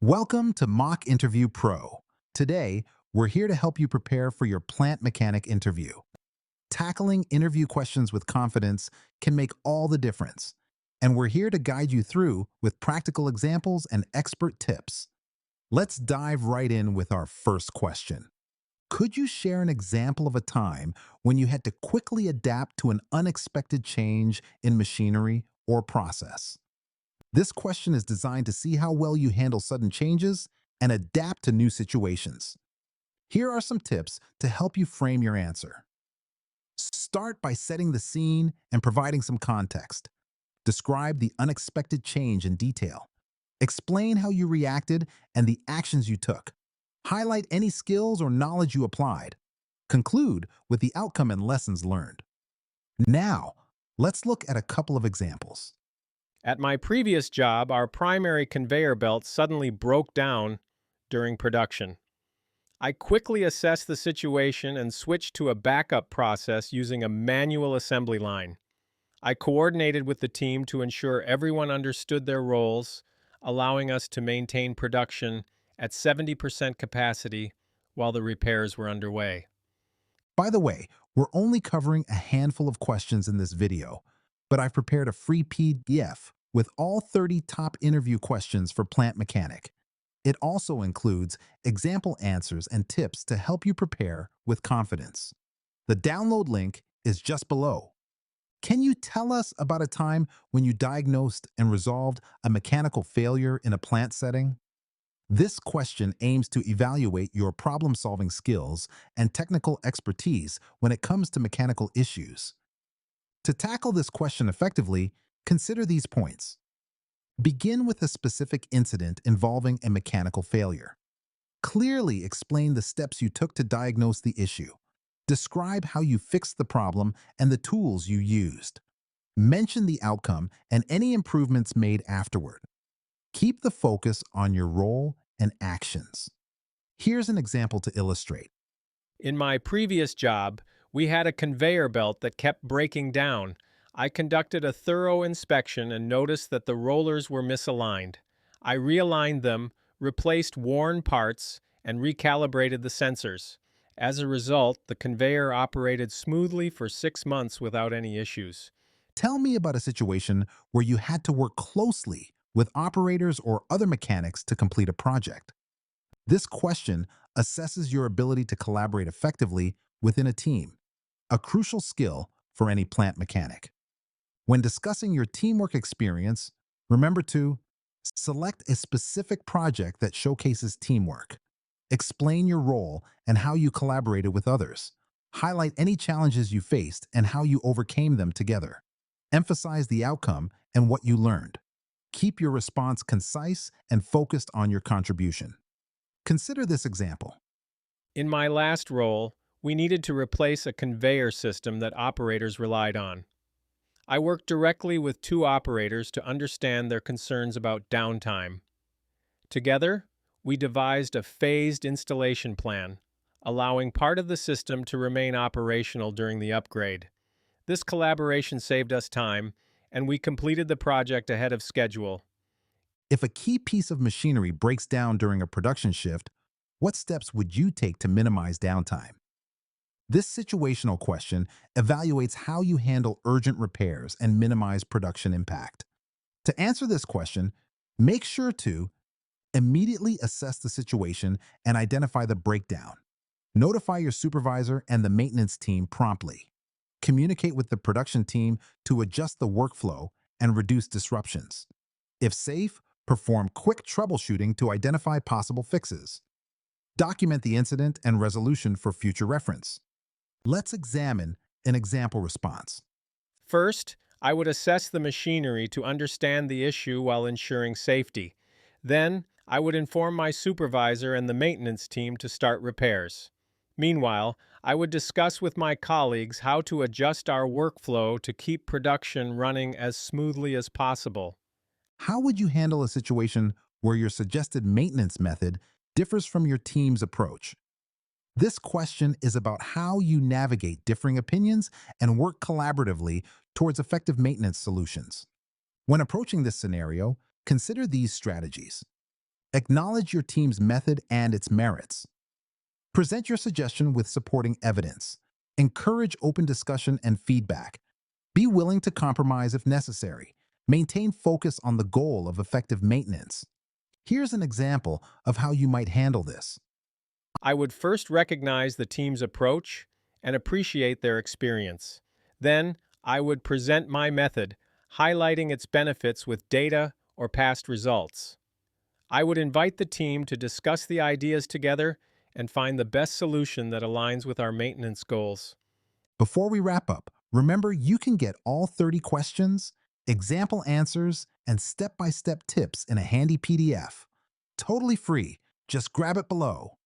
Welcome to Mock Interview Pro. Today, we're here to help you prepare for your plant mechanic interview. Tackling interview questions with confidence can make all the difference. And we're here to guide you through with practical examples and expert tips. Let's dive right in with our first question. Could you share an example of a time when you had to quickly adapt to an unexpected change in machinery or process? This question is designed to see how well you handle sudden changes and adapt to new situations. Here are some tips to help you frame your answer. Start by setting the scene and providing some context. Describe the unexpected change in detail. Explain how you reacted and the actions you took. Highlight any skills or knowledge you applied. Conclude with the outcome and lessons learned. Now, let's look at a couple of examples. At my previous job, our primary conveyor belt suddenly broke down during production. I quickly assessed the situation and switched to a backup process using a manual assembly line. I coordinated with the team to ensure everyone understood their roles, allowing us to maintain production at 70% capacity while the repairs were underway. By the way, we're only covering a handful of questions in this video, but I've prepared a free PDF with all 30 top interview questions for plant mechanic. It also includes example answers and tips to help you prepare with confidence. The download link is just below. Can you tell us about a time when you diagnosed and resolved a mechanical failure in a plant setting? This question aims to evaluate your problem-solving skills and technical expertise when it comes to mechanical issues. To tackle this question effectively, consider these points. Begin with a specific incident involving a mechanical failure. Clearly explain the steps you took to diagnose the issue. Describe how you fixed the problem and the tools you used. Mention the outcome and any improvements made afterward. Keep the focus on your role and actions. Here's an example to illustrate. In my previous job, we had a conveyor belt that kept breaking down. I conducted a thorough inspection and noticed that the rollers were misaligned. I realigned them, replaced worn parts, and recalibrated the sensors. As a result, the conveyor operated smoothly for 6 months without any issues. Tell me about a situation where you had to work closely with operators or other mechanics to complete a project. This question assesses your ability to collaborate effectively within a team, a crucial skill for any plant mechanic. When discussing your teamwork experience, remember to select a specific project that showcases teamwork. Explain your role and how you collaborated with others. Highlight any challenges you faced and how you overcame them together. Emphasize the outcome and what you learned. Keep your response concise and focused on your contribution. Consider this example. In my last role, we needed to replace a conveyor system that operators relied on. I worked directly with two operators to understand their concerns about downtime. Together, we devised a phased installation plan, allowing part of the system to remain operational during the upgrade. This collaboration saved us time, and we completed the project ahead of schedule. If a key piece of machinery breaks down during a production shift, what steps would you take to minimize downtime? This situational question evaluates how you handle urgent repairs and minimize production impact. To answer this question, make sure to immediately assess the situation and identify the breakdown. Notify your supervisor and the maintenance team promptly. Communicate with the production team to adjust the workflow and reduce disruptions. If safe, perform quick troubleshooting to identify possible fixes. Document the incident and resolution for future reference. Let's examine an example response. First, I would assess the machinery to understand the issue while ensuring safety. Then, I would inform my supervisor and the maintenance team to start repairs. Meanwhile, I would discuss with my colleagues how to adjust our workflow to keep production running as smoothly as possible. How would you handle a situation where your suggested maintenance method differs from your team's approach? This question is about how you navigate differing opinions and work collaboratively towards effective maintenance solutions. When approaching this scenario, consider these strategies. Acknowledge your team's method and its merits. Present your suggestion with supporting evidence. Encourage open discussion and feedback. Be willing to compromise if necessary. Maintain focus on the goal of effective maintenance. Here's an example of how you might handle this. I would first recognize the team's approach and appreciate their experience. Then, I would present my method, highlighting its benefits with data or past results. I would invite the team to discuss the ideas together and find the best solution that aligns with our maintenance goals. Before we wrap up, remember you can get all 30 questions, example answers, and step-by-step tips in a handy PDF. Totally free. Just grab it below.